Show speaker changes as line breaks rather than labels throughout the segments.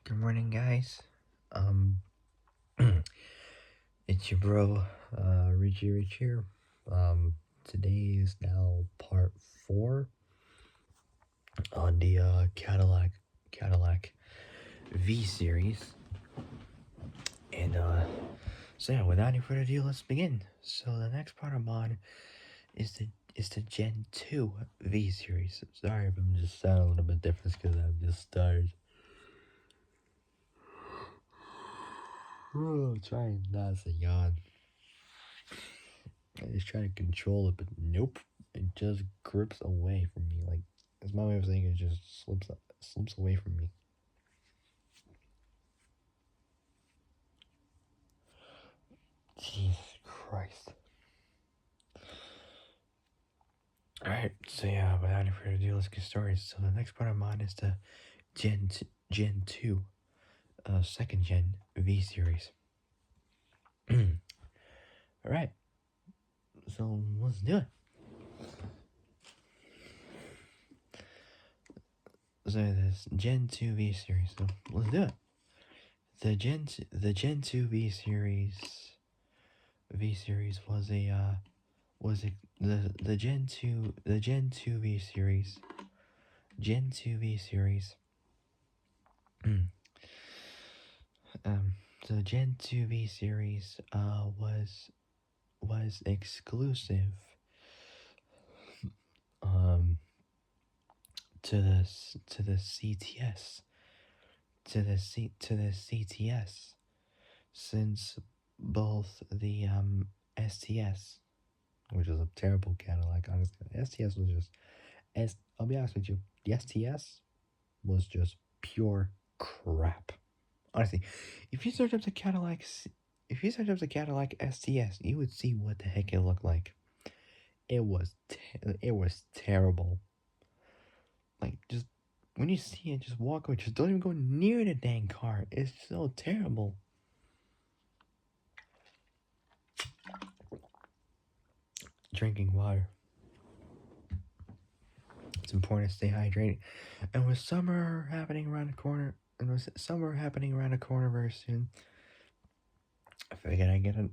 Good morning, guys. Um, it's your bro, Richie Rich here. Today is now part 4 on the Cadillac V series, and so yeah, without any further ado, let's begin. So the next part I'm on is the Gen 2 V series. Sorry if I'm just sounding a little bit different because I'm just tired. Oh, trying not to yawn. I just try to control it, but nope. It just grips away from me. Like, it's my way of saying it just slips away from me. Jesus Christ. Alright, so yeah, without any further ado, let's get started. So the next part I'm on is the Gen 2, second gen V series. Alright, so let's do it. So this Gen 2 V series, so let's do it. The Gen 2 V series was the Gen 2 V series so the Gen 2 V series was exclusive um to the CTS to the CTS, since both the STS, which is a terrible Cadillac, honestly. STS was just I'll be honest with you, the STS was just pure crap. Honestly, if you search up the Cadillac, STS, you would see what the heck it looked like. It was terrible. Like, just when you see it, just walk away. Just don't even go near the dang car. It's so terrible. Drinking water. It's important to stay hydrated. And with summer happening around the corner, very soon, I figured I'd get a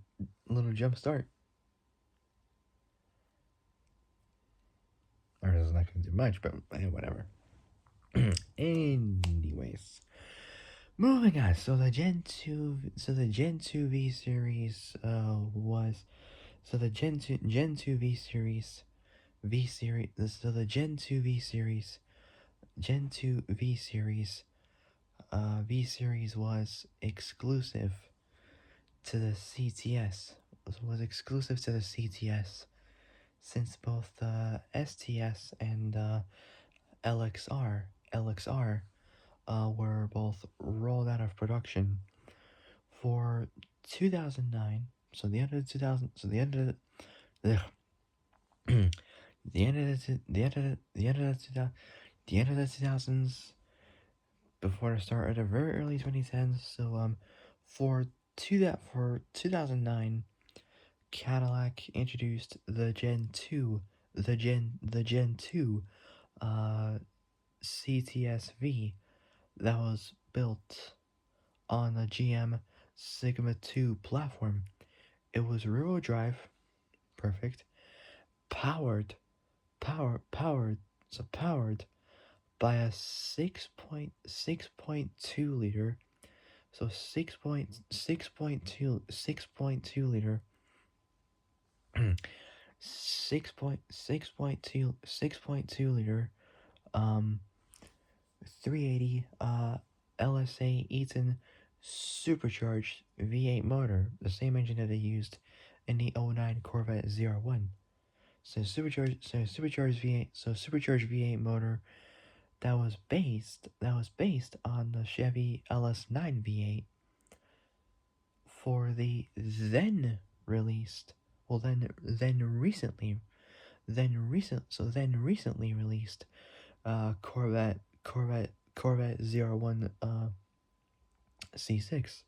little jump start. Or it's not gonna do much, but whatever. Anyways, moving on. So the Gen 2 V series so the Gen 2 V series so the Gen 2 V series was exclusive to the CTS. Was exclusive to the CTS, since both the STS and LXR were both rolled out of production for 2009. So the end of the 2000. So the end of the the end of the end of the end of the end of the 2000s, before the start of the very early 2010s. So for 2009, Cadillac introduced the Gen 2 CTS-V that was built on the GM Sigma 2 platform. It was rear-wheel drive, perfect, powered by a 6.2 liter, so 6.2 liter 6.2 liter 380 LSA Eaton supercharged V8 motor, the same engine that they used in the '09 Corvette ZR1. Supercharged V8 motor that was based on the Chevy LS9 V8 for the then released recently released Corvette ZR1 C6.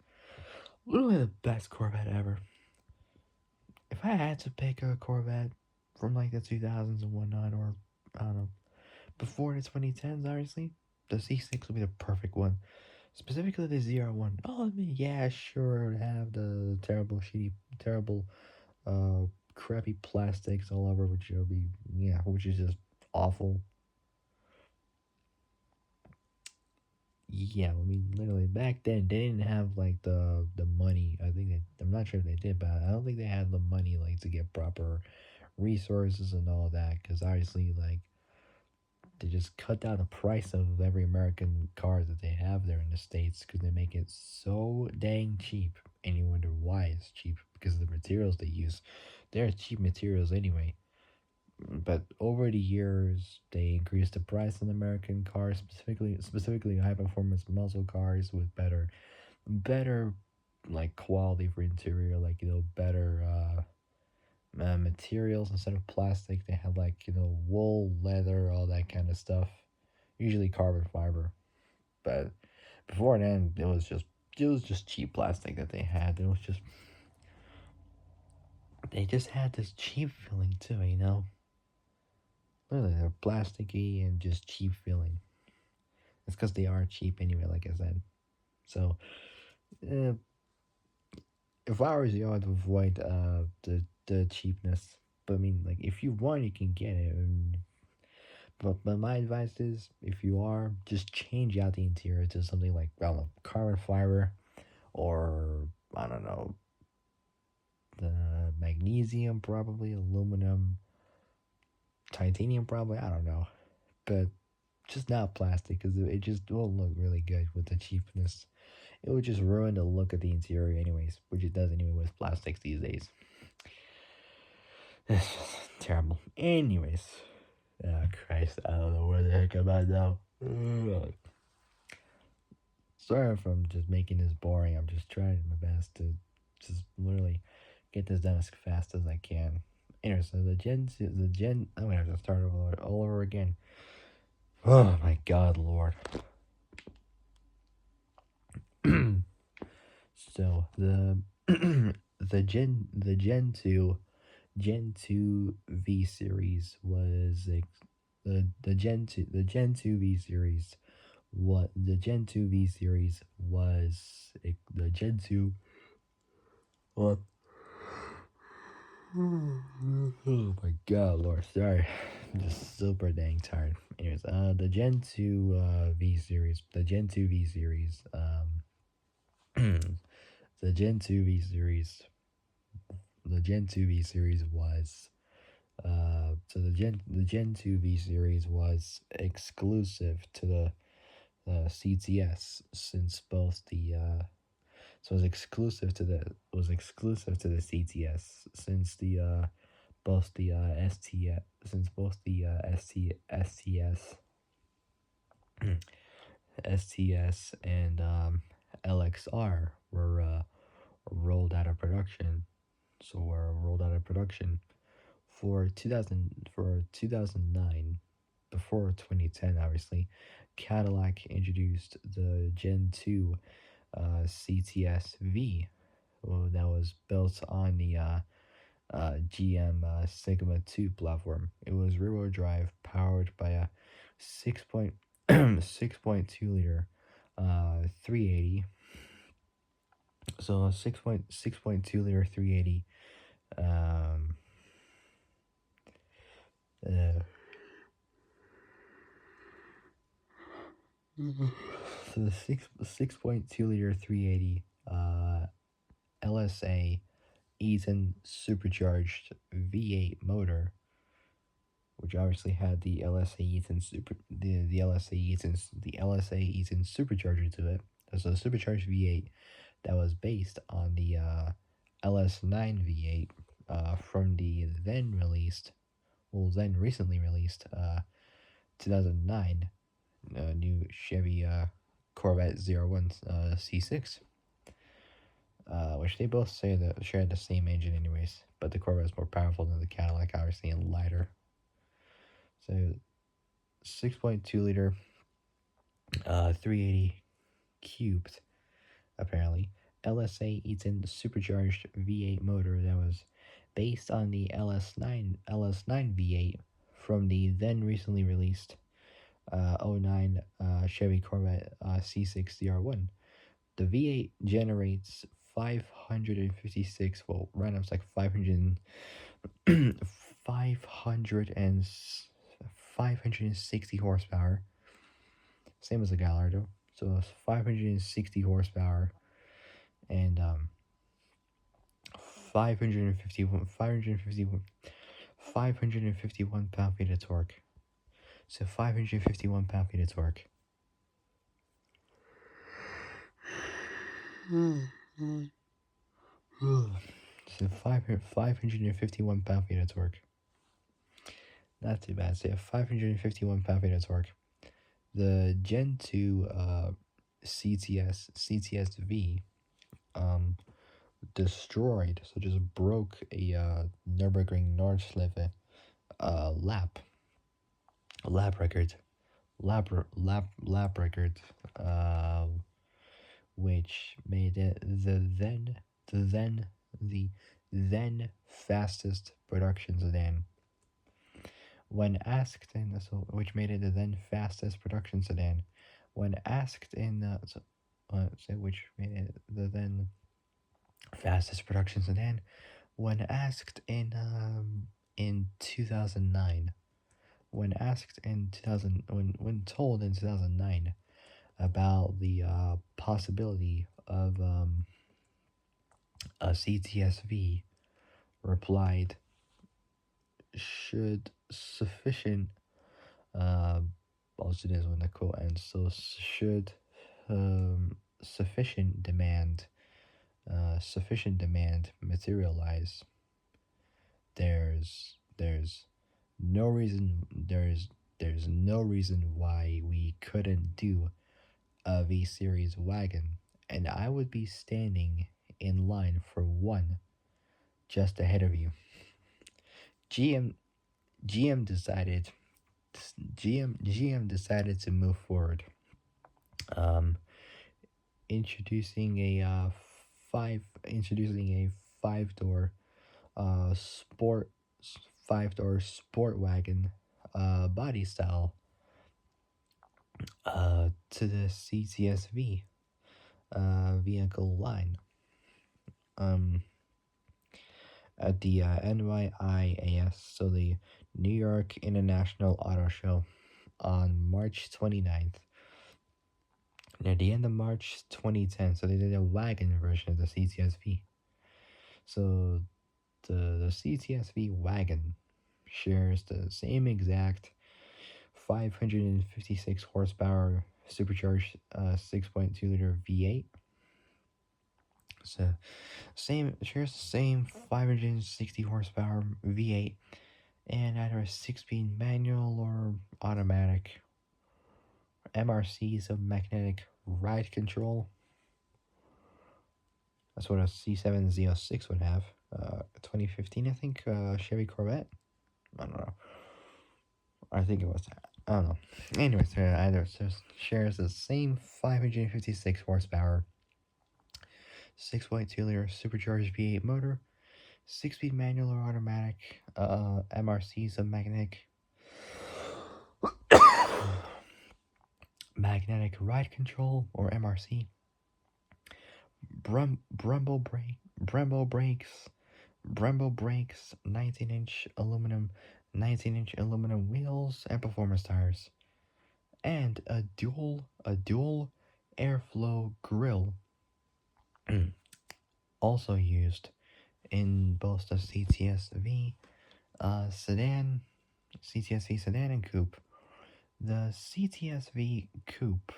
Literally the best Corvette ever. If I had to pick a Corvette from like the 2000s and whatnot, or I don't know, before the 2010s, obviously, the C6 would be the perfect one. Specifically the ZR1. Oh, I mean, yeah, sure, have the terrible, shitty, terrible, uh, crappy plastics all over, which will be, yeah, which is just awful. Yeah, I mean, literally back then they didn't have like the money. I think I'm not sure if they did, but I don't think they had the money like to get proper resources and all that. Because obviously, like they just cut down the price of every American car that they have there in the States because they make it so dang cheap. And you wonder why it's cheap because of the materials they use. They're cheap materials anyway. But over the years, they increased the price on American cars, specifically high performance muscle cars with better like quality for interior, like better materials instead of plastic. They had like wool, leather, all that kind of stuff. Usually carbon fiber, but before then it was just cheap plastic that they had. They just had this cheap feeling too, Literally, they're plasticky and just cheap feeling. It's because they are cheap anyway, like I said. So, uh, if I was you, I'd avoid the cheapness. But I mean, like if you want, you can get it. But my advice is, if you are, just change out the interior to something like I don't know, carbon fiber or I don't know, the magnesium probably, aluminum, titanium probably. I don't know, but just not plastic because it just won't look really good with the cheapness. It would just ruin the look of the interior, anyways, which it does anyway with plastics these days. It's just terrible. Anyways, oh Christ, I don't know where the heck I'm at now. Ugh. Sorry if I'm just making this boring. I'm just trying my best to just literally get this done as fast as I can. Anyway, so I'm gonna have to start all over again. Oh my God, Lord. So the Gen 2 V series was the Gen 2 V series. What the Gen 2 V series was the Gen 2 what oh my God, Lord, sorry. I'm just super dang tired. Anyways, the Gen 2 V series, the Gen 2 V series, the Gen 2 V series, the Gen 2 V series was so the Gen 2 V series was exclusive to the CTS since both the so it was exclusive to the CTS since the both the STS since both the STS and LXR were rolled out of production. So were rolled out of production for 2009. Before 2010, obviously, Cadillac introduced the Gen 2 CTS-V, that was built on the GM Sigma 2 platform. It was rear-wheel drive, powered by a 6.2 liter 380. So a 6.2 liter 380. Um, uh, so the 6.2 liter 380 LSA Eaton supercharged V8 motor, which obviously had the LSA Eaton LSA Eaton supercharger to it. So a supercharged V8 that was based on the LS9 V8 from the then recently released 2009 new Chevy Corvette ZR1 C6, which they both say that share the same engine anyways, but the Corvette is more powerful than the Cadillac, obviously, and lighter. So 6.2 liter 380 cubed, apparently, LSA Eaton supercharged V8 motor that was based on the LS9 V8 from the then recently released '09 Chevy Corvette C6 DR1. The V8 generates 556, well, random's like 500, 500 and 560 horsepower, same as the Gallardo. So it's 560 horsepower and 551, 551, 551 pound-feet of torque. So 551 pound-feet of torque. So 551 pound-feet of torque. Not too bad. So 551 pound-feet of torque. The Gen 2 CTS-V destroyed, so just broke a Nürburgring Nordschleife lap record, lap record, which made it the then fastest production sedan. When asked in so which made it the then fastest production sedan. When asked in which made it the then fastest production sedan. When asked in 2009, when asked in 2000, when told in 2009 about the possibility of a CTSV, replied, should sufficient also this when the quote ends, so should sufficient demand materialize, there's no reason there's no reason why we couldn't do a V Series wagon, and I would be standing in line for one just ahead of you. GM GM decided GM decided to move forward, introducing a five-door sport sport wagon body style to the CTSV vehicle line at the NYIAS, so the New York International Auto Show, on March 29th. Near the end of March 2010, so they did a wagon version of the CTSV. So the CTSV wagon shares the same exact 556 horsepower supercharged 6.2 liter V8. So shares the same 560 horsepower V8 and either a 6-speed manual or automatic. MRC, so magnetic ride control. That's what a C7 Z06 would have. 2015, I think, Chevy Corvette. I don't know. I think it was. I don't know. Anyways, either shares the same 556 horsepower, 6.2 liter supercharged V8 motor, 6-speed manual or automatic, MRC, so magnetic ride control or MRC, Brembo brakes, 19-inch aluminum wheels and performance tires, and a dual airflow grill, also used in both the CTSV sedan and coupe. The CTSV coupe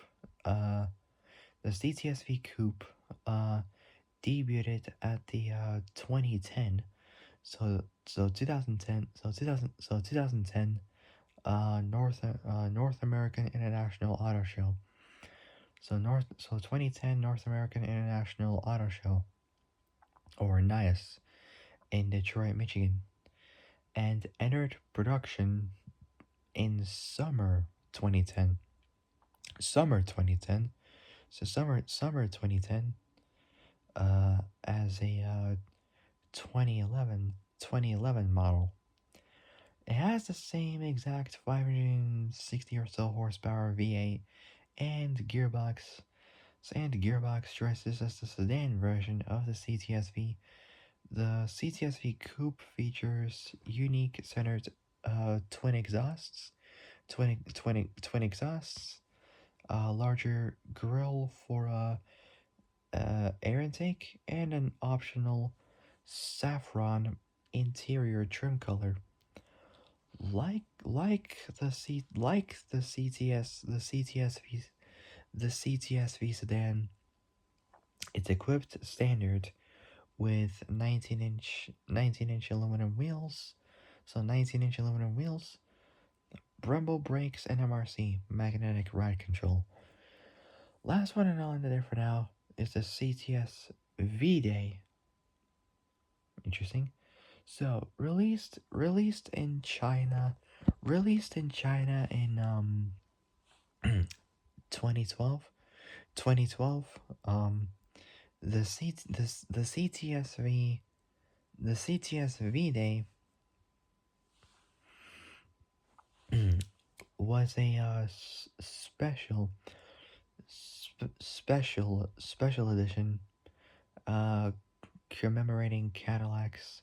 debuted at the 2010 2010 North American International Auto Show. So 2010 North American International Auto Show, or NIAS, in Detroit, Michigan, and entered production in summer 2010. Summer 2010. So summer 2010 as a 2011 model. It has the same exact 560 or so horsepower V8 and gearbox stresses as the sedan version of the CTS-V. The CTS-V Coupe features unique centered twin exhausts, twin exhausts, a larger grille for air intake, and an optional saffron interior trim color. Like the CTS-V sedan, it's equipped standard with 19-inch aluminum wheels. So 19-inch aluminum wheels, Brembo brakes, and MRC, magnetic ride control. Last one and all in there for now is the CTS V-Day. Interesting. So released in China in 2012. 2012. The C the CTSV the CTSV Day was a special edition uh commemorating Cadillac's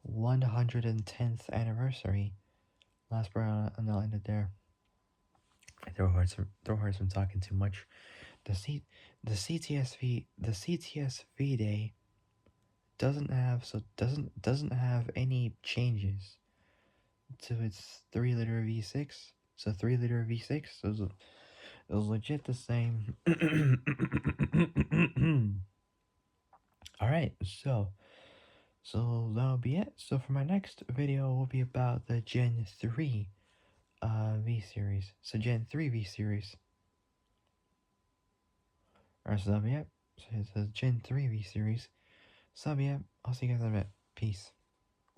110th anniversary. Last part, and I'll end it there. Throw hearts from talking too much. The CTSV Day doesn't have any changes to its 3-liter V6. So 3-liter V6 it was legit the same. All right, so that'll be it. So for my next video will be about the Gen 3 V series. So Gen 3 V series. Alright, so that'll be it. So it's the Gen 3 V series. So that'll be it. I'll see you guys in a bit. Peace.